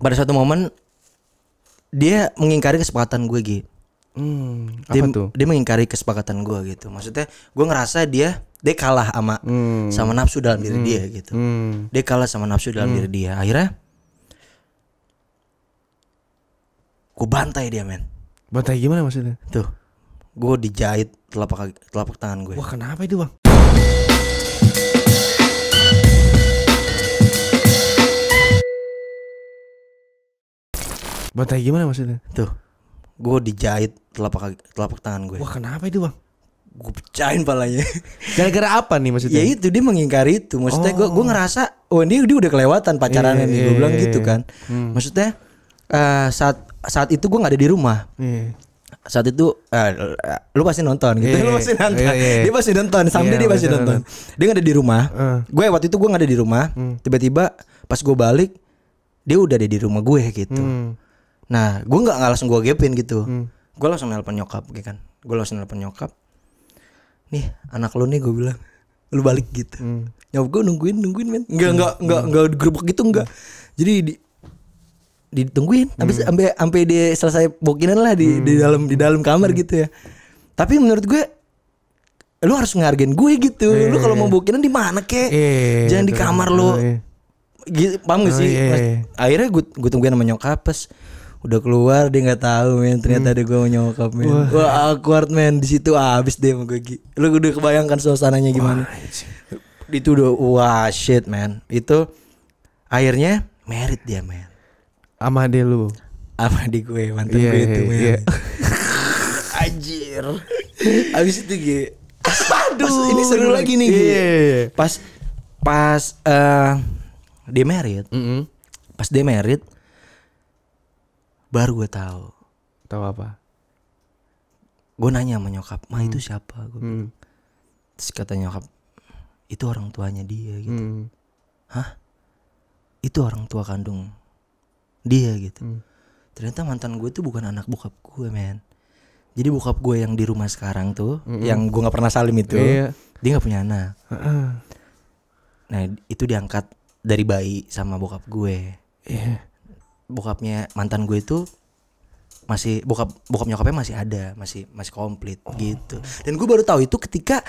pada suatu momen dia mengingkari kesepakatan gue gitu. Apa tuh? Dia mengingkari kesepakatan gue gitu. Maksudnya gue ngerasa dia kalah sama nafsu dalam diri dia gitu. Dia kalah sama nafsu dalam diri dia. Akhirnya gue bantai dia, men. Bantai gimana maksudnya? Tuh, gue dijahit telapak tangan gue. Wah, kenapa itu, Bang? Bantai gimana maksudnya? Tuh, gue dijahit telapak tangan gue. Wah, kenapa itu, Bang? Gue pecahin palanya. Gara-gara apa nih maksudnya? Ya itu, dia mengingkari itu. Maksudnya gue ngerasa dia udah kelewatan pacarannya nih. Gue bilang gitu kan. Maksudnya saat itu gue nggak ada di rumah. Saat itu lu pasti nonton gitu. Lu pasti nonton. Dia pasti nonton. Sampai dia pasti nonton. Dia nggak ada di rumah. Gue waktu itu gue nggak ada di rumah. Tiba-tiba pas gue balik, dia udah ada di rumah gue gitu. Nah, gue nggak langsung gue gapin gitu. Gue langsung nelpon nyokap, gitu kan. Gue langsung nelpon nyokap. Nih, anak lu nih, gue bilang, lu balik gitu. Nyokap gue nungguin men. Enggak digerebek gitu, enggak. Jadi ditungguin sampai dia selesai bokinan lah di dalam kamar gitu ya. Tapi menurut gue, lu harus ngehargain gue gitu. Lu kalau mau bokinan di mana kek? Jangan di kamar lu. Gitu, paham gak sih? Akhirnya gue tungguin sama nyokap, pas udah keluar dia nggak tahu, men. Ternyata ada gue sama nyokap, men. Wah, awkward, men. Di situ abis deh sama gue. Lu udah kebayangkan suasananya gimana? Itu udah wah shit, man. Itu akhirnya married dia, men. Sama adek lu? Sama adik gue, mantan gue itu, men. Anjir. Abis itu gue, aduh, ini seru lagi nih gue. Pas dia married. Pas dia married, baru gue tahu apa? Gue nanya sama nyokap, "Ma, itu siapa?" Gue terus kata nyokap, "Itu orang tuanya dia," gitu. Hah? Itu orang tua kandung dia gitu. Ternyata mantan gue tuh bukan anak bokap gue, men. Jadi bokap gue yang di rumah sekarang tuh, yang gue nggak pernah salim itu, dia nggak punya anak. Nah, itu diangkat dari bayi sama bokap gue. Bokapnya mantan gue itu masih bokap nyokapnya masih ada, masih komplit gitu. Dan gue baru tahu itu ketika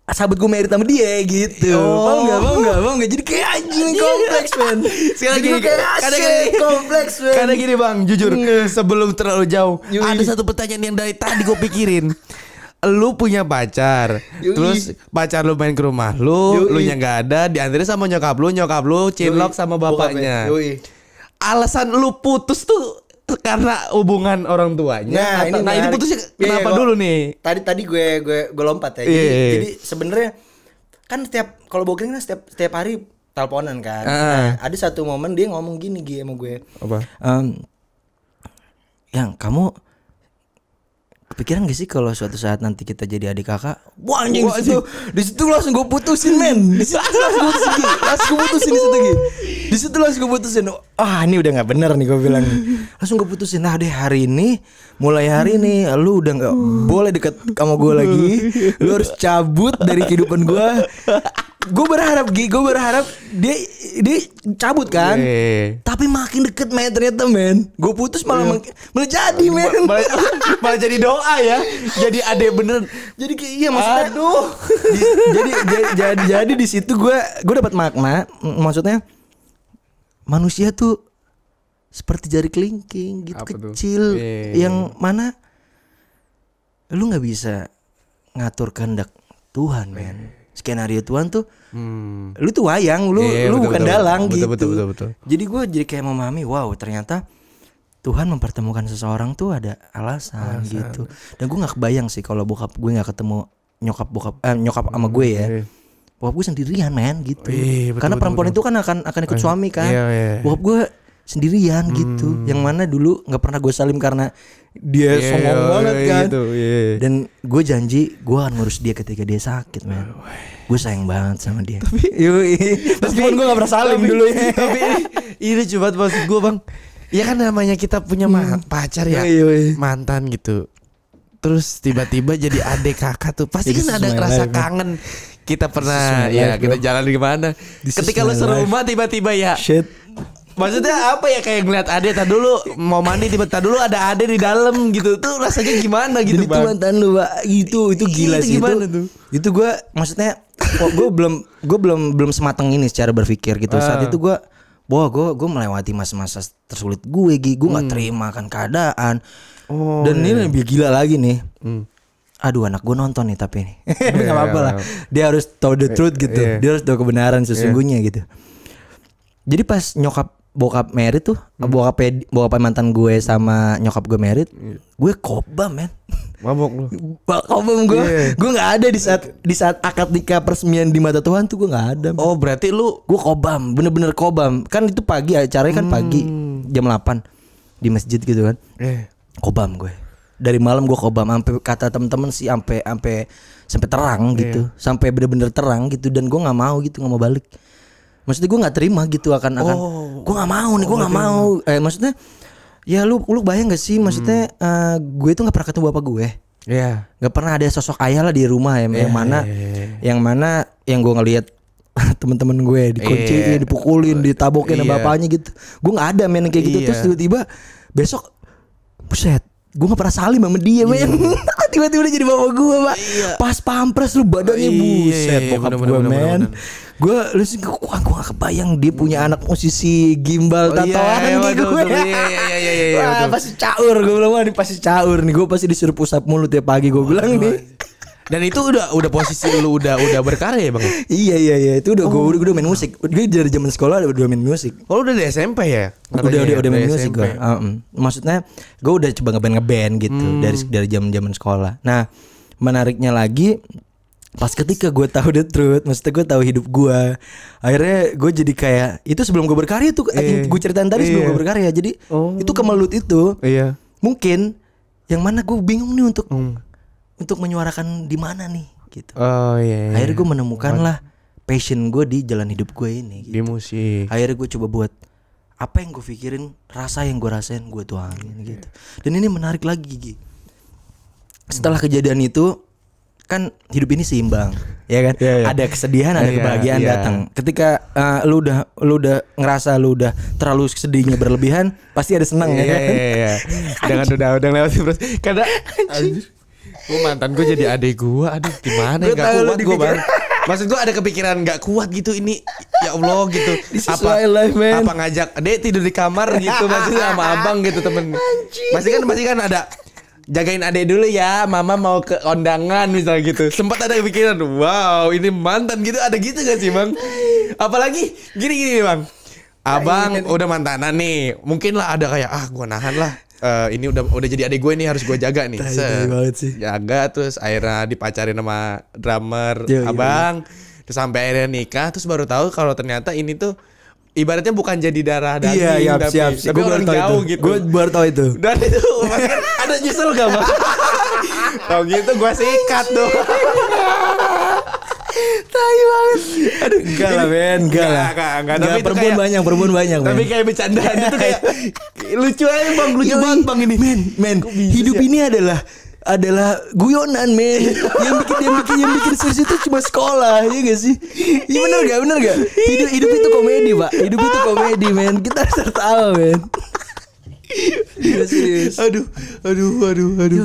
sahabat gue married sama dia gitu. Bang enggak. Jadi kayak anjing kompleks, men. Sekali lagi kompleks, men. Karena gini, Bang, jujur sebelum terlalu jauh, ada satu pertanyaan yang dari tadi gue pikirin. Lu punya pacar, terus pacar lu main ke rumah lu nya nggak ada, diantarin sama nyokap lu cinlok sama bapaknya. Alasan lu putus tuh karena hubungan orang tuanya. Nah, ini putusnya kenapa dulu nih? Tadi gue lompat ya. Jadi sebenarnya kan kalau booking kan setiap hari teleponan kan. Nah, ada satu momen dia ngomong gini sama gue. Apa? Yang kamu kepikiran gak sih kalau suatu saat nanti kita jadi adik kakak? Wah, anjing, di situ langsung gue putusin, men. Di situ langsung gue putusin. Ah, ini udah nggak bener nih, gue bilang. Langsung gue putusin. Nah, deh, mulai hari ini lu udah nggak boleh deket sama gue lagi. Lu harus cabut dari kehidupan gue. Gue berharap dia cabut kan. Tapi makin deket, men, ternyata, men. Gue putus malah jadi, men. Malah jadi doa ya. Jadi adek bener. Jadi iya, maksudnya jadi di situ gue dapat makna. Maksudnya manusia tuh seperti jari kelingking gitu. Apa kecil tuh? Yang mana lu nggak bisa ngatur kehendak Tuhan, men. Skenario Tuhan tuh, lu tuh wayang, lu bukan dalang gitu. Betul. Jadi gue kayak memahami, wow, ternyata Tuhan mempertemukan seseorang tuh ada alasan gitu. Dan gue nggak kebayang sih kalau bokap gue nggak ketemu nyokap sama gue ya. Bokap gue sendirian, men, gitu. Karena perempuan itu kan akan ikut suami kan. Bokap gue sendirian gitu. Yang mana dulu nggak pernah gue salim karena dia songong banget kan. Gitu, Dan gue janji gue akan ngurus dia ketika dia sakit, men. Gue sayang banget sama dia. Meskipun gue nggak pernah salim dulu ya. Tapi ini coba maksud gue, Bang. Ya kan namanya kita punya pacar ya, mantan gitu. Terus tiba-tiba jadi adik kakak tuh, pasti kan ada rasa kangen. Kita pernah kita jalan gimana. Ketika lu serumah tiba-tiba ya. Shit. Maksudnya apa ya, kayak ngeliat Ade tadi dulu mau mandi tiba-tiba dulu ada Ade di dalam gitu tuh rasanya gimana gitu. Jadi itu mantan lu, Pak. Itu gila Itu sih gimana tuh? Itu gue maksudnya gue belum sematang ini secara berpikir gitu. Saat itu gue melewati masa-masa tersulit gue nggak terima kan keadaan. Dan ini lebih gila lagi nih. Aduh, anak gue nonton nih tapi nih nggak apa-apa lah. Dia harus tahu the truth gitu. Dia harus tahu kebenaran sesungguhnya gitu. Jadi pas bokap married tuh, bokap mantan gue sama nyokap gue married, gue kobam men. Mabok lu. Kobam gue. Gue nggak ada di saat akad nikah peresmian di mata Tuhan tuh gue nggak ada. Oh berarti lu, gue kobam, bener-bener kobam. Kan itu pagi, acaranya kan pagi jam 8 di masjid gitu kan. Kobam gue. Dari malam gue kobam sampai kata temen-temen sih sampai terang gitu, sampai bener-bener terang gitu, dan gue nggak mau balik. Maksudnya gue nggak terima gitu akan gue nggak mau nih, gue nggak mau. Maksudnya ya lu bayang gak sih, maksudnya gue itu nggak pernah ketemu bapak gue. Nggak pernah ada sosok ayah lah di rumah ya, yang mana yang gue ngelihat temen-temen gue dikunciin, dipukulin, ditabokin sama bapaknya gitu. Gue nggak ada men kayak gitu. Terus tiba-tiba besok, buset, gue gak pernah salim sama dia men. Tiba-tiba dia jadi bapak gue, Pak. Pas pampres lu badannya, buset, bokap gue men. Gue gak kebayang dia punya anak musisi gimbal tatoan kayak gue. Wah, pasti caur. Gue bilang, wah, ini pasti caur nih. Gue pasti disuruh pusap mulut tiap pagi, gue bilang nih. Dan itu udah posisi lu udah berkarya ya bang? Iya itu udah gue udah main musik. Gue dari zaman sekolah udah main musik. Oh udah di SMP ya? Udah main musik gue. Maksudnya gue udah coba ngeband gitu dari zaman sekolah. Nah menariknya lagi, pas ketika gue tahu the truth, maksudnya gue tahu hidup gue, akhirnya gue jadi kayak itu sebelum gue berkarya tuh, gue ceritain tadi sebelum gue berkarya. Jadi itu kemelut itu, mungkin yang mana gue bingung nih untuk menyuarakan di mana nih gitu. Akhirnya gue menemukan lah passion gue di jalan hidup gue ini gitu. Di musik. Akhirnya gue coba buat apa yang gue pikirin, rasa yang gue rasain gue tuangin gitu. Dan ini menarik lagi Gi. Setelah kejadian itu kan hidup ini seimbang, ya kan? Ada kesedihan, ada kebahagiaan datang. Ketika lu udah ngerasa lu udah terlalu sedihnya berlebihan, pasti ada senang ya kan? Jangan udah lewat terus. Karena gue mantan gue jadi adik gue, aduh gimana ya, gak kuat gue bang. Maksud gue ada kepikiran gak kuat gitu ini, ya Allah gitu. Apa ngajak adek tidur di kamar gitu, maksudnya sama abang gitu temen. Masih kan ada jagain adek dulu ya, mama mau ke kondangan misalnya gitu. Sempat ada kepikiran, wow ini mantan gitu, ada gitu gak sih bang? Apalagi gini bang, abang udah mantanan nih, mungkin lah ada kayak gue nahan lah. Ini udah jadi adik gue nih, harus gue jaga nih. Jaga terus akhirnya dipacarin sama drummer abang. Terus sampai akhirnya nikah, terus baru tahu kalau ternyata ini tuh ibaratnya bukan jadi darah daging, tapi orang jauh gitu. Gue baru tahu itu. Dan itu ada nyesel gak bang? Tau gitu gue sikat tuh. Tai banget. Aduh, enggak lah men, enggak lah. Tapi perempuan banyak. Tapi kayak bercandaan itu kayak lucu aja bang, lucu banget bang ini. Men, hidup ini adalah guyonan men. yang bikin serius itu cuma sekolah, ya gak sih? Iya bener gak? Hidup itu komedi pak. Hidup itu komedi men. Kita harus tertawa men. Serius. Aduh.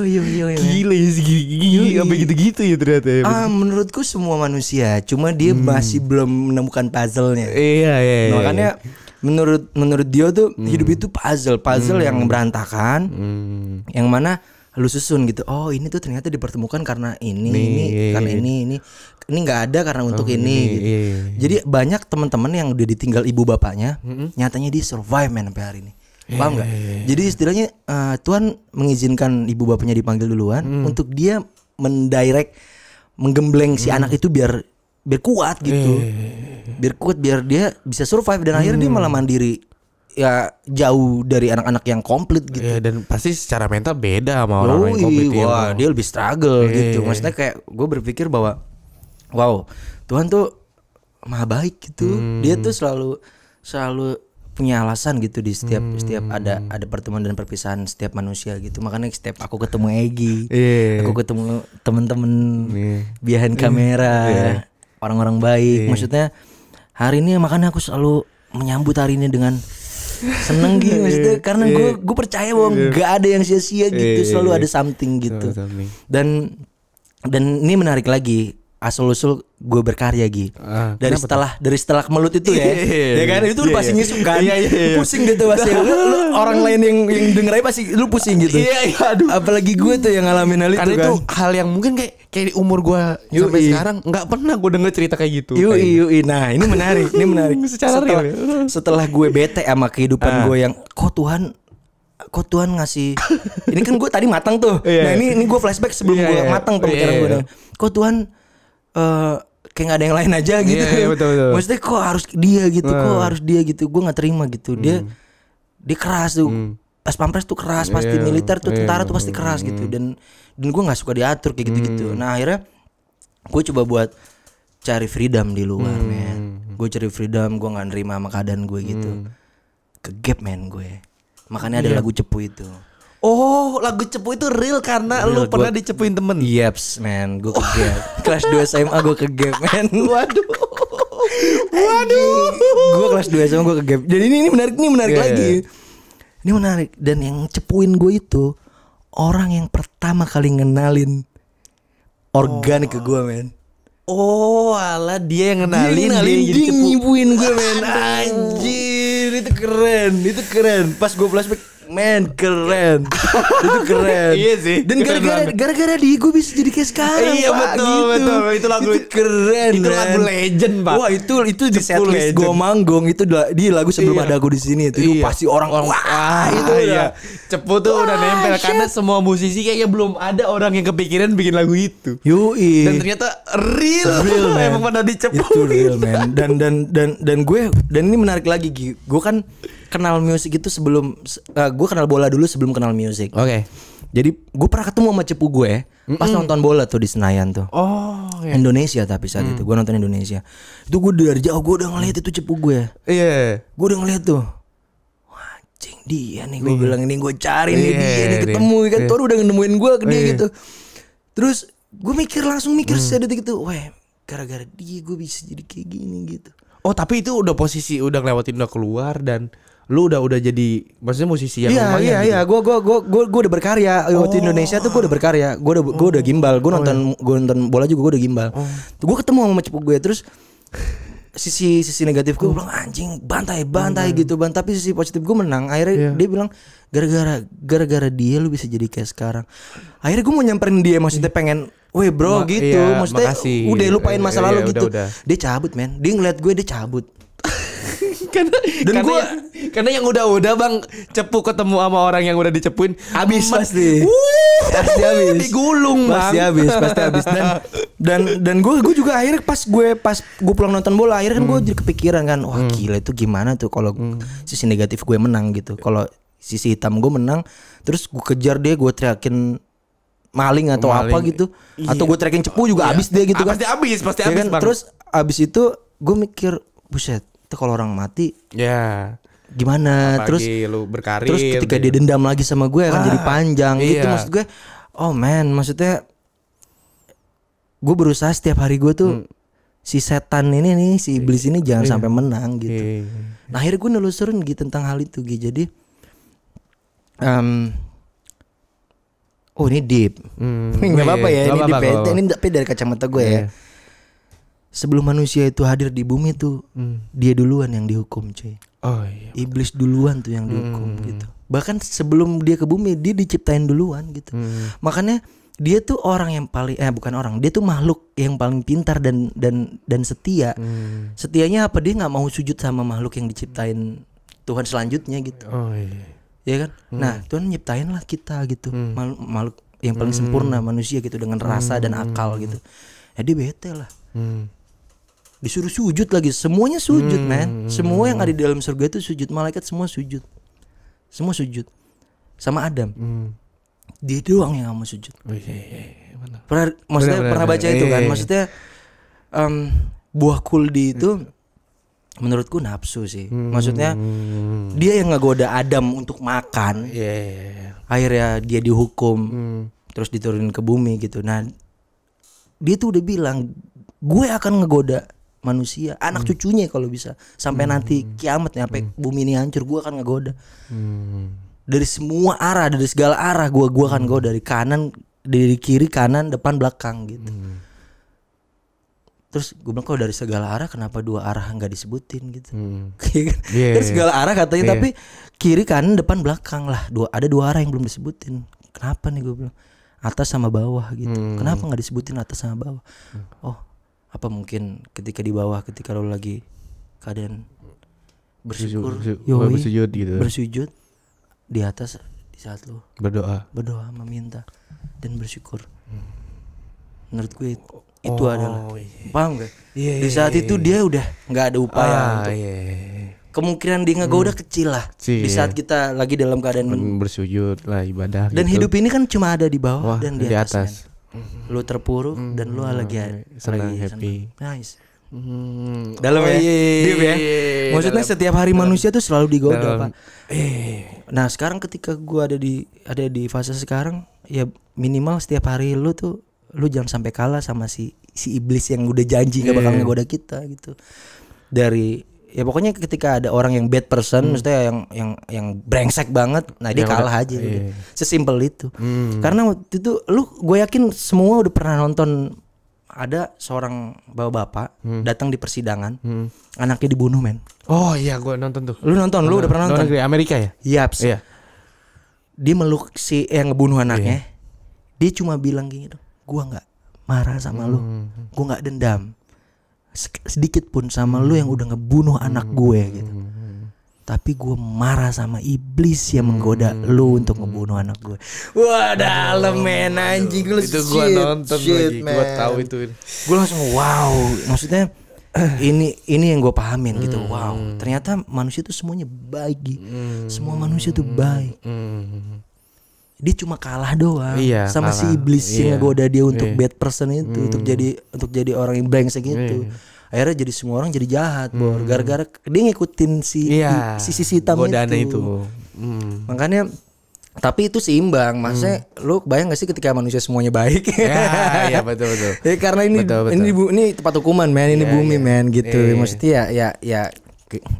Yo. Gila ya segini sampai gitu-gitu ya ternyata ya. Menurutku semua manusia, cuma dia masih belum menemukan puzzle-nya. Iya. Makanya menurut dia tuh hidup itu puzzle yang berantakan. Yang mana lu susun gitu. Oh, ini tuh ternyata dipertemukan karena ini karena ini nggak ada karena untuk ini gitu. Jadi banyak teman-teman yang udah ditinggal ibu bapaknya, nyatanya dia survive man sampai hari ini. Paham gak? Jadi istilahnya Tuhan mengizinkan ibu bapaknya dipanggil duluan untuk dia menggembleng si anak itu biar kuat gitu. Biar dia bisa survive dan akhirnya dia malah mandiri. Ya jauh dari anak-anak yang komplit gitu. Dan pasti secara mental beda sama orang yang komplit. Wah, dia lebih struggle gitu. Maksudnya kayak gue berpikir bahwa wow, Tuhan tuh maha baik gitu. Dia tuh selalu punya alasan gitu di setiap ada pertemuan dan perpisahan setiap manusia gitu. Makanya setiap aku ketemu Egi, aku ketemu temen-temen behind kamera, orang-orang baik. Maksudnya hari ini makanya aku selalu menyambut hari ini dengan Seneng gitu maksudnya karena gue percaya bahwa gak ada yang sia-sia gitu, selalu ada something gitu. Dan ini menarik lagi, asal-usul gue berkarya Gi. Dari setelah kemelut itu ya. Ya kan itu lu pasti nyisuk kan. Pusing gitu pasti. Lu orang lain yang denger aja pasti lu pusing gitu. Aduh. Apalagi gue tuh yang ngalamin hal itu kan. Karena itu hal yang mungkin kayak di umur gue sampai sekarang nggak pernah gue denger cerita kayak gitu. Nah, ini menarik, Secara real. Setelah gue bete sama kehidupan gue yang kok Tuhan ngasih. Ini kan gue tadi matang tuh. Nah, ini gue flashback sebelum gue matang pemikiran gue. Kok Tuhan kayak gak ada yang lain aja gitu. Betul. Maksudnya kok harus dia gitu, gue gak terima gitu. Dia keras tuh. Pas pampres tuh keras, pasti militer tuh, tentara tuh pasti keras gitu. Dan gue gak suka diatur kayak gitu-gitu. Nah akhirnya gue coba buat cari freedom di luar, men. Gue cari freedom, gue gak nerima sama keadaan gue gitu. Kegap men gue. Makanya ada lagu Cepu itu. Oh, lagu Cepu itu real karena lu pernah dicepuin temen. Yeps, man, gue kegap. Kelas 2 SMA gue kegap, man. Waduh. Gue kelas 2 SMA gue kegap. Jadi ini menarik lagi. Ini menarik. Dan yang cepuin gue itu orang yang pertama kali ngenalin organik ke gue, man. Oh, alah dia yang ngenalin, dia nyibuin gue, man. Anjir, itu keren. Pas gue flashback, men, keren. Itu keren. Iya sih. Dan gara-gara dia gue bisa jadi kayak sekarang. Iya, betul. Itu lagu itu keren. Itu lagu legend, Pak. Wah, itu di setlist gue manggung itu dia lagu sebelum ada aku di sini itu pasti orang wah itu iya. Cepu tuh udah nempel karena semua musisi kayaknya belum ada orang yang kepikiran bikin lagu itu. Yoi. Dan ternyata real man. Emang pada dicepu. Itu real, man. Dan ini menarik lagi, Gi. Gue kan kenal musik itu sebelum gue kenal bola dulu sebelum kenal musik. Oke. Jadi gue pernah ketemu sama Cepu gue pas nonton bola tuh di Senayan tuh. Oh, okay. Indonesia tapi saat itu gue nonton Indonesia. Itu gue dari jauh gue udah ngeliat itu Cepu gue. Iya. Gue udah ngeliat tuh. Wah, anjing dia nih gue bilang ini gue cari nih dia nih ketemu kan. Tuh udah nemuin gue ke dia gitu. Terus gue langsung mikir sedetik itu, wah gara-gara dia gue bisa jadi kayak gini gitu. Oh tapi itu udah posisi udah ngelewatin udah keluar dan lu udah jadi maksudnya musisi yang lumayan. Iya, gue udah berkarya waktu Indonesia tuh gue udah berkarya. Gue udah gimbal. Gue nonton bola juga gue udah gimbal. Gue ketemu sama Cepu gue terus sisi negatif gue bilang anjing bantai gitu ban, tapi sisi positif gue menang. Akhirnya dia bilang gara-gara dia lu bisa jadi kayak sekarang. Akhirnya gue mau nyamperin dia, maksudnya pengen weh bro gitu, maksudnya makasih. Udah lupain masa lalu gitu. Udah. Dia cabut men, dia ngeliat gue dia cabut. Karena yang udah bang Cepu ketemu sama orang yang udah dicepuin habis pasti habis digulung pasti habis dan gue juga akhirnya pas gue pulang nonton bola akhirnya kan gue jadi kepikiran kan wah gila itu gimana tuh kalau sisi negatif gue menang gitu, kalau sisi hitam gue menang terus gue kejar dia, gue teriakin maling atau apa gitu atau gue teriakin Cepu juga habis dia gitu kan pasti habis ya kan? Bang. Terus habis itu gue mikir buset itu kalau orang mati gimana. Apalagi lu berkarir, terus ketika dia dendam lagi sama gue akan jadi panjang gitu. Maksud gue maksudnya gue berusaha setiap hari gue tuh si setan ini nih, si iblis ini jangan sampai menang gitu. Nah akhirnya gue nelusurin gitu tentang hal itu gitu. Jadi ini deep. Nggak apa-apa ya, ini deep ya. Ini tapi dari kacamata gue ya. Sebelum manusia itu hadir di bumi tuh dia duluan yang dihukum cuy. Oh iya. Iblis duluan tuh yang dihukum gitu. Bahkan sebelum dia ke bumi dia diciptain duluan gitu. Makanya dia tuh orang yang paling dia tuh makhluk yang paling pintar dan setia. Setianya apa, dia nggak mau sujud sama makhluk yang diciptain Tuhan selanjutnya gitu. Oh iya. Ya kan? Nah, Tuhan nyiptain lah kita gitu. Makhluk yang paling sempurna manusia gitu dengan rasa dan akal gitu. Ya dia bete lah. Disuruh sujud lagi, semuanya sujud man. Semua yang ada di dalam surga itu sujud, malaikat semua sujud sama Adam. Dia doang yang gak mau sujud. Pernah baca itu kan? Maksudnya buah kuldi itu menurutku nafsu sih. Maksudnya dia yang ngegoda Adam untuk makan. Akhirnya dia dihukum, terus diturunin ke bumi gitu. Nah dia tuh udah bilang gue akan ngegoda manusia, anak cucunya kalau bisa sampai nanti kiamat nih, sampai bumi ini hancur, gue akan ngegoda. Dari semua arah, dari segala arah gue akan goda, dari kanan, dari kiri, kanan, depan, belakang gitu. Terus gue bilang, kok dari segala arah kenapa 2 arah nggak disebutin gitu? Dari segala arah katanya, tapi kiri, kanan, depan, belakang lah. Ada 2 arah yang belum disebutin. Kenapa nih, gue bilang, atas sama bawah gitu. Kenapa nggak disebutin atas sama bawah? Oh, apa mungkin ketika di bawah, ketika lo lagi keadaan bersyukur, bersujud gitu. Bersujud, di atas di saat lo berdoa, meminta dan bersyukur. Menurut gue itu adalah, paham gak? Di saat itu dia udah nggak ada upaya untuk kemungkinan dia ngegoda kecil lah. Di saat kita lagi dalam keadaan bersujud lah, ibadah. Dan gitu. Hidup ini kan cuma ada di bawah dan di atas. Lu terpuruk dan lu lagi senang, happy. Nice. Dalam ya, deep ya. Maksudnya setiap hari manusia tuh selalu digoda, Pak. Nah, sekarang ketika gua ada di fase sekarang, ya minimal setiap hari lu jangan sampai kalah sama si iblis yang udah janji gak bakal ngegoda kita gitu. Dari ya pokoknya ketika ada orang yang bad person, maksudnya yang brengsek banget, nah dia kalah aja udah. Sesimpel itu. Karena waktu itu gue yakin semua udah pernah nonton, ada seorang bapak datang di persidangan, anaknya dibunuh, men. Oh iya, gue nonton tuh. Lu udah pernah nonton? Di Amerika ya? Yaps. Iya. Dia meluk si yang ngebunuh anaknya. Dia cuma bilang gini, gue nggak marah sama lu, gue nggak dendam sedikit pun sama lu yang udah ngebunuh anak gue gitu. Tapi gue marah sama iblis yang menggoda lu untuk ngebunuh anak gue. Wah, dalam, men, anjing lu. Itu gue nonton lagi, gue tahu itu. Gue langsung wow, maksudnya ini yang gue pahamin gitu. Wow, ternyata manusia tuh semuanya baik. Semua manusia tuh baik. Dia cuma kalah doang sama si iblis yang ngegoda dia untuk bad person itu, untuk jadi orang yang brengsek itu. Akhirnya jadi semua orang jadi jahat, Bor. Gara-gara dia ngikutin si hitam itu. Makanya, tapi itu seimbang. Maksudnya lu bayang gak sih ketika manusia semuanya baik? Iya, betul. Ya, karena ini tempat hukuman, men. Ini bumi, men, gitu. Maksudnya ya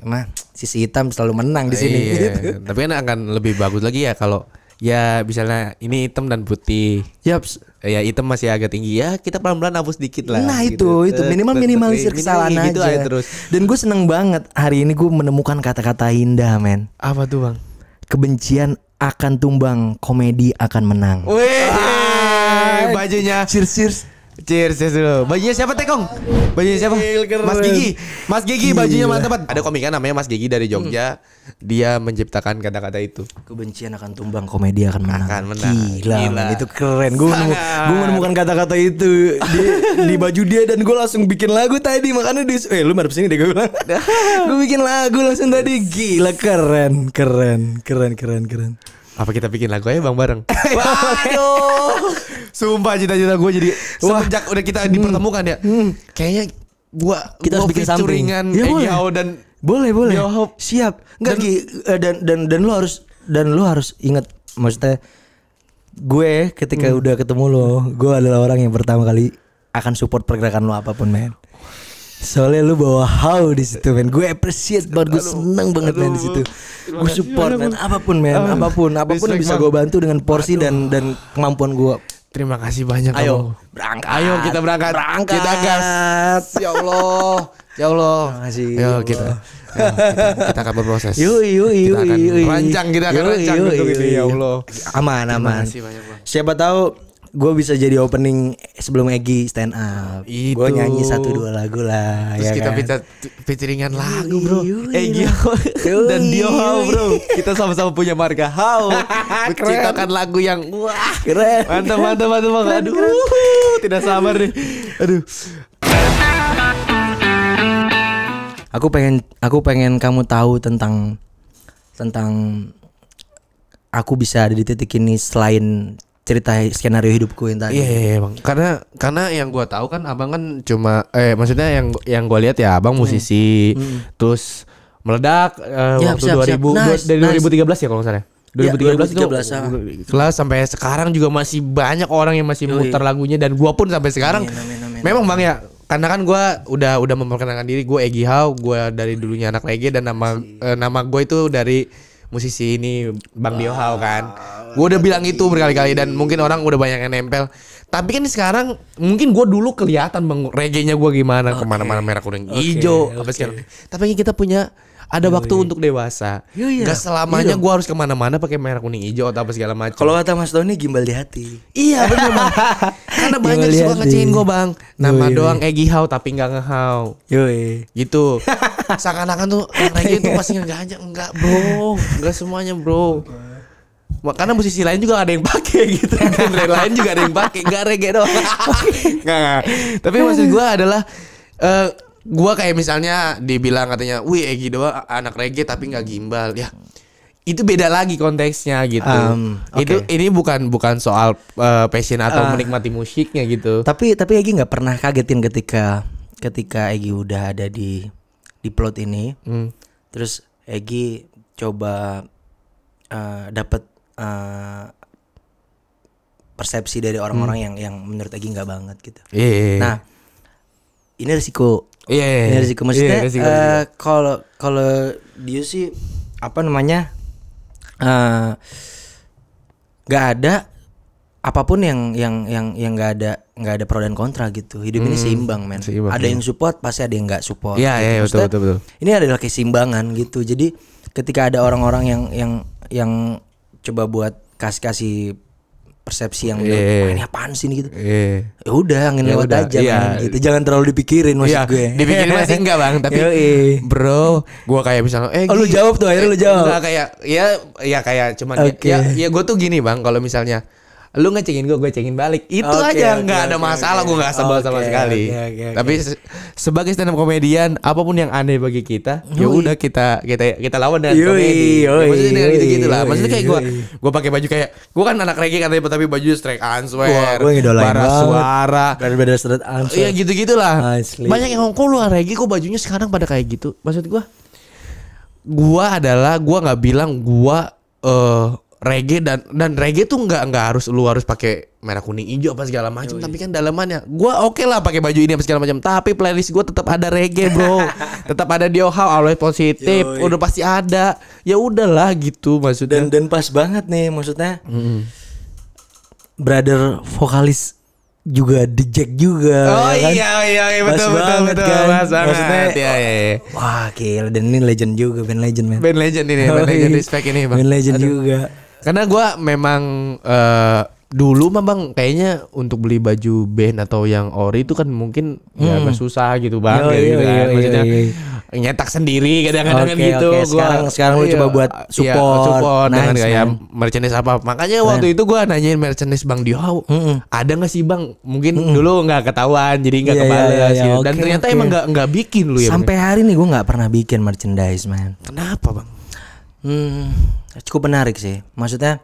emang sisi hitam selalu menang di sini gitu. Tapi kan akan lebih bagus lagi ya kalau ya misalnya ini hitam dan putih. Yaps. Ya hitam masih agak tinggi, ya kita pelan-pelan hapus dikit lah. Nah gitu. itu minimalisir kesalahan gitu aja terus. Dan gue seneng banget hari ini gue menemukan kata-kata indah, men. Apa tuh, Bang? Kebencian akan tumbang, komedi akan menang. Wih, bajunya Cheers dulu. Bajunya siapa, Tekong? Bajunya siapa? Mas Gigi bajunya mantap banget. Ada komika namanya Mas Gigi dari Jogja. Dia menciptakan kata-kata itu. Kebencian akan tumbang, komedi akan menang. Gila. Man, itu keren. Gue menemukan kata-kata itu di baju dia, dan gue langsung bikin lagu tadi. Makanya lu madep sini deh, gue bilang. Gue bikin lagu langsung tadi. Gila, keren. Apa kita bikin lagu aja, Bang, bareng? Waduh. Sumpah cita-cita gue jadi semenjak udah kita dipertemukan ya. Kayaknya kita harus bikin sampling. Dan boleh. Siap. Enggak, dan lu harus ingat, maksudnya gue ketika udah ketemu lo, gue adalah orang yang pertama kali akan support pergerakan lo apapun, men. Soalnya lu bawa how di situ, men. Gue appreciate banget, gue seneng banget, men, di situ. Gue support, men, apapun yang bisa gue bantu dengan porsi dan kemampuan gue. Terima kasih banyak. Ayo kita berangkat. Kita gas. Ya Allah. Terima kasih. Ayo kita akan berproses. Yuk. Kita akan rancang untuk ini, ya Allah. Aman. Siapa tahu gue bisa jadi opening sebelum Egy stand up. Gue nyanyi 1-2 lagu lah. Terus kita featuringan lagu, bro. Egy dan Dio How, bro. Kita sama-sama punya marga How. Menciptakan lagu yang wah, keren. Mantap. Aduh, tidak sabar nih. Aduh. Aku pengen kamu tahu tentang aku bisa ada di titik ini selain cerita skenario hidupku yang tadi. Iya, Bang. Karena yang gua tahu kan Abang kan cuma maksudnya yang gua lihat ya Abang musisi, terus meledak waktu 2013 ya kalau nggak salah. 2013 itu kelas sampai sekarang juga masih banyak orang yang masih muter lagunya, dan gua pun sampai sekarang. Memang Bang ya, karena kan gue udah memperkenalkan diri, gue Egy Hau, gue dari dulunya anak reggae dan nama gue itu dari musisi ini Bang Dio Hau kan. Gue udah bilang itu berkali-kali dan mungkin orang udah banyak yang nempel. Tapi kan sekarang mungkin gue dulu kelihatan bang reggae-nya gue gimana, kemana-mana merah kuning hijau apa sekarang. Tapi kita punya ada waktu untuk dewasa. Gak selamanya gue harus kemana-mana pakai merah kuning hijau atau apa segala macam. Kalau kata Mas Tony gimbal di hati. Iya benar bang. Karena banyak suka ngecekin gue bang. Nama doang Egy Hau tapi nggak ngehau. Gitu. Seakan-akan tuh reggae itu pasti ngegajak. Enggak bro. Enggak semuanya bro. Karena musisi lain juga ada yang pakai gitu. Genre lain juga ada yang pakai. Enggak reggae doang. Enggak. Tapi maksud gue adalah gua kayak misalnya dibilang katanya, wih Egy doang anak reggae tapi nggak gimbal ya. Itu beda lagi konteksnya gitu. Itu ini bukan soal passion atau menikmati musiknya gitu. Tapi Egy nggak pernah kagetin ketika Egy udah ada di plot ini. Terus Egy coba dapat persepsi dari orang-orang yang menurut Egy nggak banget gitu. Nah, ini risiko. Ini risiko maksudnya. Kalau dia sih apa namanya nggak ada apapun yang nggak ada pro dan kontra gitu. Hidup ini seimbang men. Ada yang support pasti ada yang nggak support. Iya gitu. betul. Ini adalah keseimbangan gitu. Jadi ketika ada orang-orang yang coba buat kasih persepsi yang ini apaan sih ini gitu. Ya udah angin lewat aja gitu. Jangan terlalu dipikirin maksud gue. Dipikirin masih enggak bang, tapi bro, gue kayak misalnya lu jawab tuh akhirnya lu jawab. Enggak kayak ya kayak cuman ya gue tuh gini bang, kalau misalnya lu ngecengin gue cengin balik itu aja nggak ada masalah. Gue nggak sebel sama sekali. Tapi sebagai stand up komedian apapun yang aneh bagi kita ya udah kita lawan dengan komedi. Maksudnya dengan gitu lah. Maksudnya kayak gue pakai baju kayak gue kan anak reggae katanya tapi baju strike answer, bara suara, beda strike answer. Iya gitu-gitulah. Banyak yang ngomong lu reggae kok bajunya sekarang pada kayak gitu. Maksud gue adalah gue nggak bilang gue reggae dan reggae tuh nggak harus lu harus pakai merah kuning hijau apa segala macam, tapi kan dalamannya gue oke lah pakai baju ini apa segala macam, tapi playlist gue tetap ada reggae bro. Tetap ada Dio Hau, Always Positive, udah pasti ada. Ya udahlah gitu maksudnya. Dan pas banget nih maksudnya. Brother vokalis juga di Jack juga. Oh kan? iya betul kan? Maksudnya wah gila, dan ini legend juga, band legend men. Band legend ini, band legend respect ini bang. Band legend juga. Karena gue memang dulu memang kayaknya untuk beli baju band atau yang ori itu kan mungkin ya agak susah gitu bang. Maksudnya nyetak sendiri kadang-kadang gitu. Sekarang lu coba buat support dengan kayak merchandise apa. Makanya waktu itu gue nanyain merchandise Bang Dio Hau, ada nggak sih bang? Mungkin dulu nggak ketahuan jadi nggak kebales gitu. Dan ternyata emang nggak bikin lu ya. Sampai hari ini gue nggak pernah bikin merchandise man. Kenapa bang? Cukup menarik sih. Maksudnya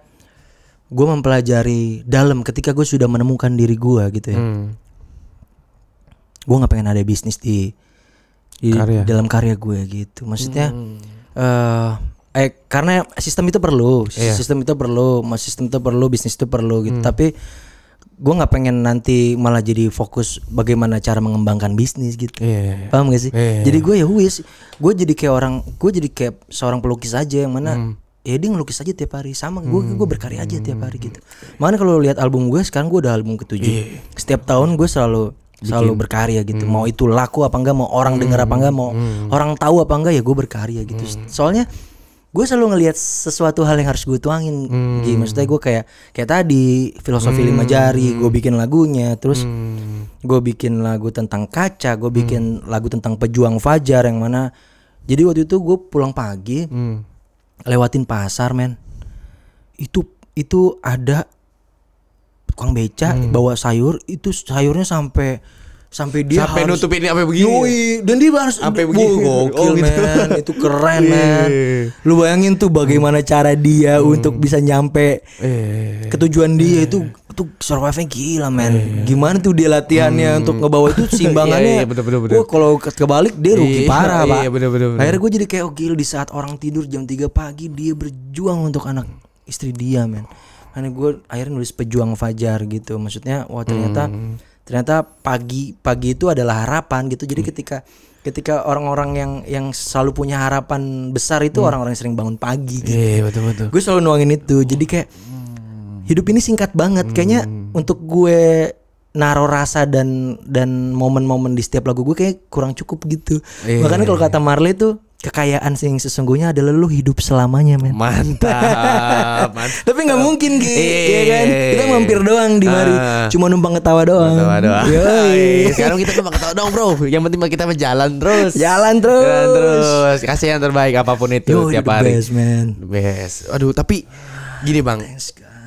gue mempelajari dalam ketika gue sudah menemukan diri gue gitu ya. Gue nggak pengen ada bisnis di dalam karya gue gitu. Maksudnya karena sistem itu perlu, sistem itu perlu, bisnis itu perlu gitu. Tapi gue nggak pengen nanti malah jadi fokus bagaimana cara mengembangkan bisnis gitu. Paham gak sih? Jadi gue gue jadi kayak seorang pelukis aja yang mana ya dia ngelukis aja tiap hari sama gue berkarya aja tiap hari gitu. Makanya kalau lihat album gue sekarang, gue udah album ke-7. Setiap tahun gue selalu berkarya gitu. Mau itu laku apa enggak, mau orang dengar apa enggak, mau orang tahu apa enggak, ya gue berkarya gitu. Soalnya gue selalu ngelihat sesuatu hal yang harus gue tuangin gitu. Maksudnya gue kayak tadi filosofi 5 jari, gue bikin lagunya. Terus gue bikin lagu tentang kaca, gue bikin lagu tentang pejuang fajar yang mana. Jadi waktu itu gue pulang pagi, lewatin pasar men, itu ada tukang beca bawa sayur, itu sayurnya sampai dia sampai harus nutupin sampai begini. Dan dia harus sampai begini. Gokil men, itu keren men. Lu bayangin tuh bagaimana cara dia untuk bisa nyampe ke tujuan dia. Itu survive-nya gila men. Gimana tuh dia latihannya untuk ngebawa itu simbangannya. Betul. Kalau kebalik dia rugi parah pak. Betul. Akhirnya gue jadi kayak gila, di saat orang tidur jam 3 pagi dia berjuang untuk anak istri dia men. Karena gue akhirnya nulis pejuang fajar gitu. Maksudnya wah ternyata ternyata pagi itu adalah harapan gitu. Jadi ketika orang-orang yang selalu punya harapan besar itu orang-orang yang sering bangun pagi gitu. Iya, betul. Gue selalu nuangin itu. Jadi kayak hidup ini singkat banget. Kayaknya untuk gue naruh rasa dan momen-momen di setiap lagu gue kayak kurang cukup gitu. Makanya kalau kata Marley tuh, kekayaan yang sesungguhnya adalah lu hidup selamanya, men. Mantap. Tapi nggak mungkin gitu, ya kan? Kita mampir doang di mari, cuma numpang ketawa doang. Sekarang kita numpang ketawa doang, bro. Yang penting kita jalan terus. Jalan terus. Kasih yang terbaik apapun itu tiap hari. Best, man. Best. Aduh, tapi gini bang,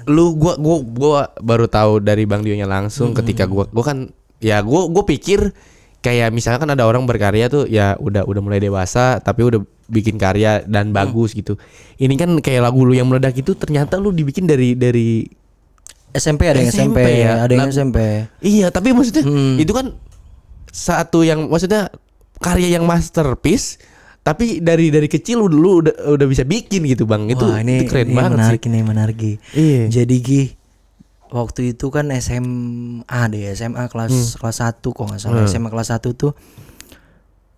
gua baru tahu dari Bang Dionya langsung ketika gua kan ya gua pikir kayak misalnya kan ada orang berkarya tuh ya udah mulai dewasa tapi udah bikin karya dan bagus gitu. Ini kan kayak lagu lu yang meledak itu ternyata lu dibikin dari SMP, ada yang SMP ya, ada yang SMP. Iya, tapi maksudnya itu kan satu yang maksudnya karya yang masterpiece tapi dari kecil lu udah bisa bikin gitu, Bang. Itu keren banget sih. Ini menarik. Iya. Jadi waktu itu kan SMA kelas 1 kok nggak salah. SMA kelas 1 tuh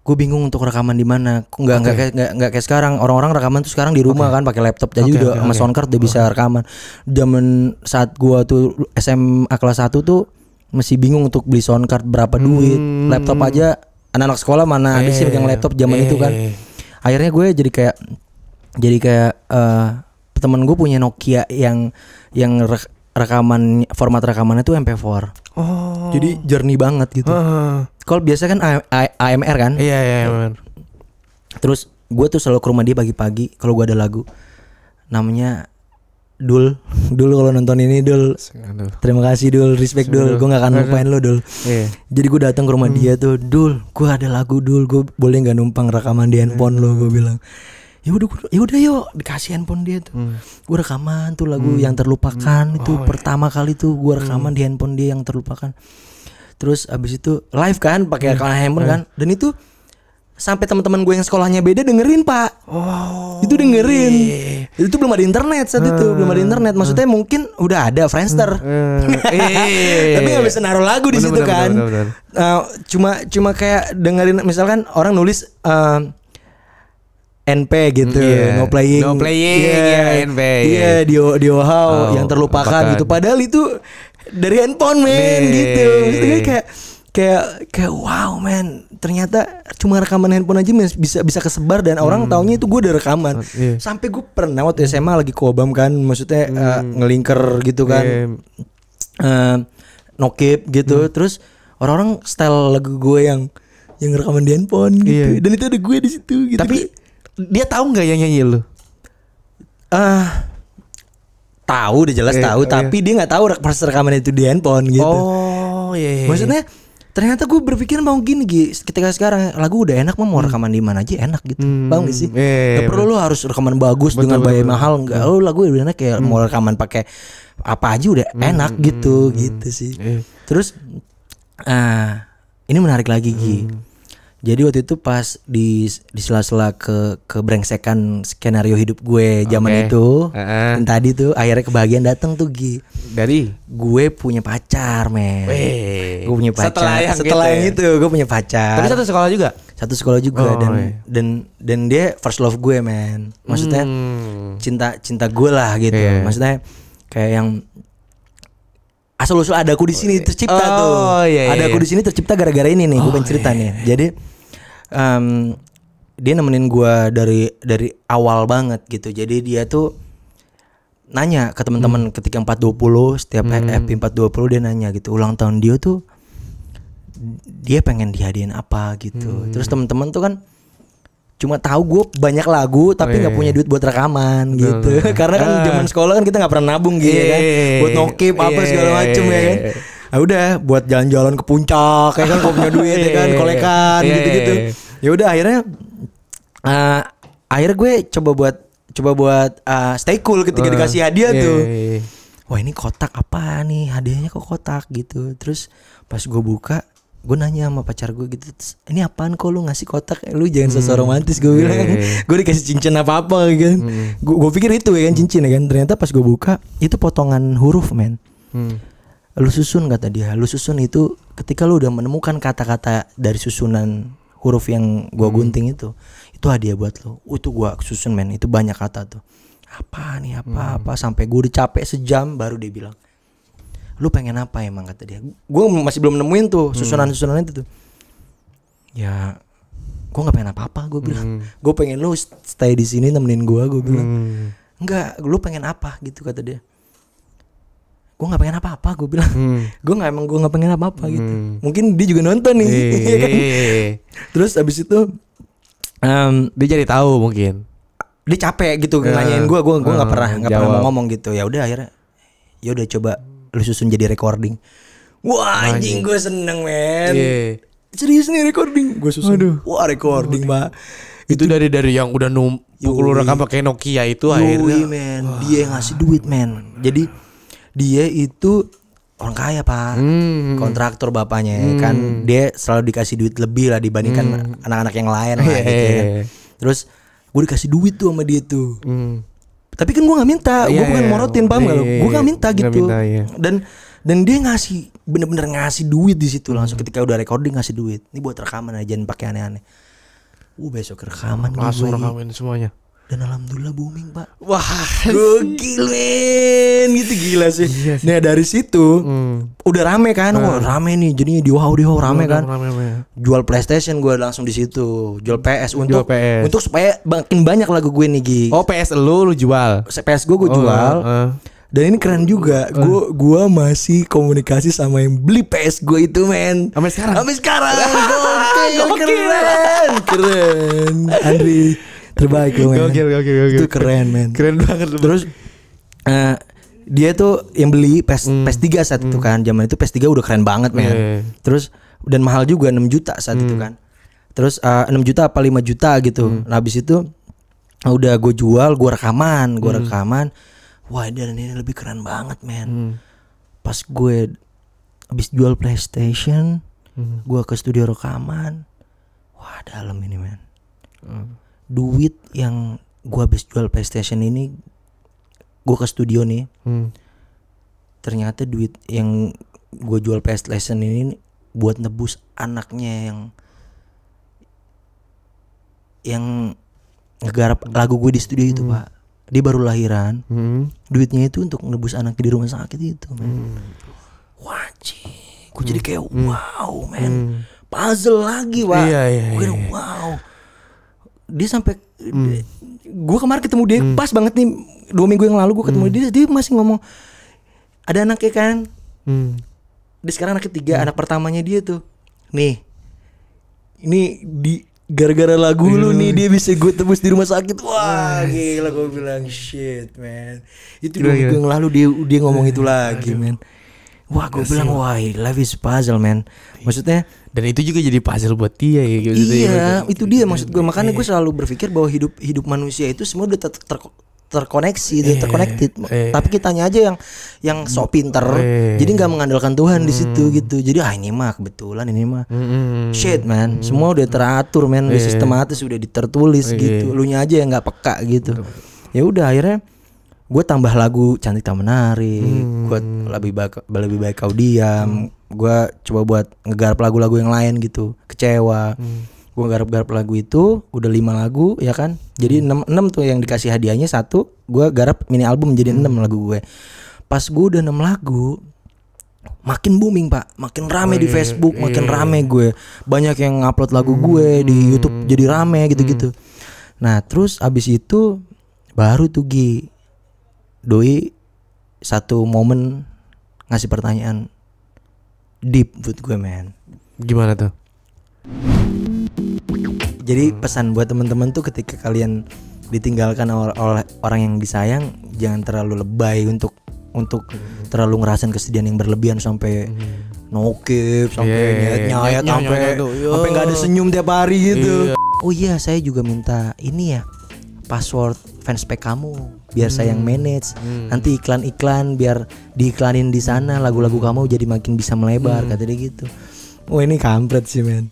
gue bingung untuk rekaman di mana. Nggak kayak sekarang. Orang-orang rekaman tuh sekarang di rumah kan pakai laptop. Jadi udah sama soundcard udah bisa rekaman. Zaman saat gue tuh SMA kelas 1 tuh masih bingung untuk beli soundcard berapa duit. Laptop aja anak-anak sekolah mana ada sih pegang laptop zaman itu kan. Akhirnya gue jadi kayak temen gue punya Nokia yang format rekamannya tuh MP4. Jadi jernih banget gitu. Kalau biasa kan AMR kan? Iya. Terus gue tuh selalu ke rumah dia pagi-pagi kalau gue ada lagu. Namanya Dul kalau nonton ini Dul. Terima kasih Dul, respect Dul. Gue gak akan lupain lo Dul. Jadi gue datang ke rumah dia tuh, Dul, gue ada lagu Dul, gue boleh nggak numpang rekaman di handphone lo? Gue bilang. Ya udah yuk, dikasih handphone dia tuh. Gue rekaman tuh lagu yang terlupakan itu pertama kali tuh gue rekaman di handphone dia yang terlupakan. Terus abis itu live kan pakai rekaman handphone kan. Dan itu sampai teman-teman gue yang sekolahnya beda dengerin, Pak. Itu dengerin. Itu belum ada internet saat itu, belum ada internet. Maksudnya mungkin udah ada Friendster. Tapi nggak bisa naruh lagu di situ kan. Cuma kayak dengerin misalkan orang nulis NP gitu, no playing, NP. Iya, Dio How yang terlupakan gitu. Padahal itu dari handphone, men, gitu. Maksudnya kayak wow, men. Ternyata cuma rekaman handphone aja bisa kesebar dan orang taunya itu gue udah rekaman. Sampai gue pernah waktu SMA lagi kobam kan, maksudnya ngelingker gitu kan, nokip gitu. Terus orang-orang style lagu gue yang rekaman di handphone gitu. Dan itu ada gue di situ gitu. Tapi dia tahu nggak yang nyanyi lu? Tahu, udah jelas tahu, tapi dia nggak tahu pas rekaman itu di handphone gitu. Maksudnya ternyata gue berpikir mau gini ketika sekarang lagu udah enak mau rekaman di mana aja enak gitu. Paham gak sih? Gak perlu lu harus rekaman bagus dengan biaya mahal, enggak. Lu lagu udah enak ya mau rekaman pakai apa aja udah enak gitu sih. Terus ini menarik lagi Jadi waktu itu pas di sela-sela kebrengsekan skenario hidup gue zaman itu, dan tadi tuh akhirnya kebahagiaan datang tuh dari gue punya pacar, men. Gue punya pacar. Setelah yang itu gue punya pacar. Tapi satu sekolah juga. Satu sekolah juga dan dia first love gue, men. Maksudnya cinta gue lah gitu. Maksudnya kayak yang asal-usul ada aku di sini tercipta tuh. Ada aku di sini tercipta gara-gara ini nih. Gue pengen cerita nih. Jadi dia nemenin gue dari awal banget gitu. Jadi dia tuh nanya ke teman-teman ketika 420 setiap happy 420 dia nanya gitu ulang tahun dia tuh dia pengen dihadiahin apa gitu. Terus teman-teman tuh kan cuma tahu gue banyak lagu tapi nggak punya duit buat rekaman gitu. Karena kan zaman sekolah kan kita nggak pernah nabung gitu kan buat nokip apa segala macem ya kan. Nah udah buat jalan-jalan ke puncak ya kan kalau punya duit ya kan kolekan gitu-gitu. Ya udah akhirnya gue coba buat stay cool ketika dikasih hadiah tuh. Wah ini kotak apa nih, hadiahnya kok kotak gitu. Terus pas gue buka, gue nanya sama pacar gue gitu, ini apaan kok lu ngasih kotak? Lu jangan sosok romantis, gue bilang. Gue dikasih cincin apa-apa kan. Gue pikir itu ya kan cincin ya kan. Ternyata pas gue buka itu potongan huruf, men. lu susun kata dia. Lu susun itu ketika lu udah menemukan kata-kata dari susunan huruf yang gua gunting itu hadiah buat lu. Itu gua susun men, itu banyak kata tuh. Apa nih apa sampai gua udah capek sejam baru dia bilang, lu pengen apa emang kata dia. Gua masih belum nemuin tuh susunan-susunan itu tuh. Ya gua nggak pengen apa-apa, gua bilang. Gua pengen lu stay di sini nemenin gua bilang. Enggak, lu pengen apa gitu kata dia. Gue nggak pengen apa-apa, gue bilang. Gue nggak pengen apa-apa gitu. Mungkin dia juga nonton nih. Terus abis itu dia jadi tahu mungkin. Dia capek gitu nanyain gue nggak pernah mau ngomong gitu. Ya udah akhirnya, ya udah coba lu susun jadi recording. Wah anjing gue seneng men. Serius nih recording, gue susun. Wah recording mbak. Itu dari yang udah pukul rekam pakai Nokia itu akhirnya. Men, dia ngasih duit men. Jadi dia itu orang kaya pak, kontraktor bapaknya kan, dia selalu dikasih duit lebih lah dibandingkan anak-anak yang lain lah gitu ya. Terus gue dikasih duit tuh sama dia tuh, tapi kan gue nggak minta, gue bukan morotin paham nggak lo, gue nggak minta gitu, dan dia ngasih bener-bener ngasih duit di situ langsung ketika udah recording ngasih duit, ini buat rekaman aja jangan pakai aneh-aneh. Besok rekaman langsung rekamin semuanya. Dan alhamdulillah booming pak. Wah gokil men. Gitu gila sih. Nah dari situ udah rame kan. Wah rame nih. Jadinya di wow rame kan. Jual PlayStation gue langsung di situ. Jual PS untuk supaya makin banyak lagu gue nih Gi. Oh PS lu jual. PS gue jual. Dan ini keren juga. Gue masih komunikasi sama yang beli PS gue itu men. Sampai sekarang. Keren. Andri terbaik loh men. Gokil. Itu keren men. Keren banget. Terus dia tuh yang beli PS3 saat itu kan. Zaman itu PS3 udah keren banget men. Terus dan mahal juga 6 juta saat itu kan. Terus 6 juta apa 5 juta gitu. Nah habis itu udah gue jual, gue rekaman. Wah dan ini lebih keren banget men. Pas gue habis jual PlayStation, gue ke studio rekaman. Wah dalam ini men. Duit yang gue habis jual PlayStation ini, gue ke studio nih, ternyata duit yang gue jual PlayStation ini buat nebus anaknya yang ngegarap lagu gue di studio itu pak. Dia baru lahiran, duitnya itu untuk nebus anaknya di rumah sakit itu wah gue jadi kayak wow men, puzzle lagi pak. Gue wow. Dia sampai gue kemarin ketemu dia pas banget nih 2 minggu yang lalu gue ketemu dia masih ngomong ada anaknya kan. Dia sekarang anak ketiga, anak pertamanya dia tuh nih ini di gara-gara lagu lu nih dia bisa gue tebus di rumah sakit. Wah gila, gue bilang shit man. Itu 2 minggu yang lalu dia ngomong itu lagi man. Wah gue bilang wah life is puzzle man. Maksudnya dan itu juga jadi puzzle buat dia ya gitu. Iya itu dia maksud gue. Makanya gue selalu berpikir bahwa hidup manusia itu semua udah terkoneksi, udah terconnected. Tapi kitanya aja yang sok pinter, jadi nggak mengandalkan Tuhan di situ gitu. Jadi ini mah kebetulan, ini mah shit man. Semua udah teratur man, udah sistematis, udah ditertulis gitu. Lunya aja yang nggak peka gitu. Ya udah akhirnya gue tambah lagu Cantik Tak Menarik, gue lebih baik kau diam. Gue coba buat ngegarap lagu-lagu yang lain gitu. Kecewa. Gue garap lagu itu udah 5 lagu ya kan. Jadi 6 tuh yang dikasih hadiahnya 1. Gue garap mini album jadi 6 lagu gue. Pas gue udah 6 lagu, makin booming pak, makin rame di Facebook, makin rame gue. Banyak yang ngupload lagu gue di YouTube jadi rame gitu-gitu. Nah terus abis itu baru tuh Doi satu momen ngasih pertanyaan deep buat gue men. Gimana tuh? Jadi pesan buat teman-teman tuh ketika kalian ditinggalkan oleh orang yang disayang, jangan terlalu lebay untuk terlalu ngerasain kesedihan yang berlebihan sampai nokip, sampai nyayat sampai nggak ada senyum tiap hari gitu. Oh iya, saya juga minta ini ya password fanspage kamu biar saya yang manage. Nanti iklan-iklan biar diiklanin di sana, lagu-lagu kamu jadi makin bisa melebar kata dia gitu. Oh ini kampret sih men.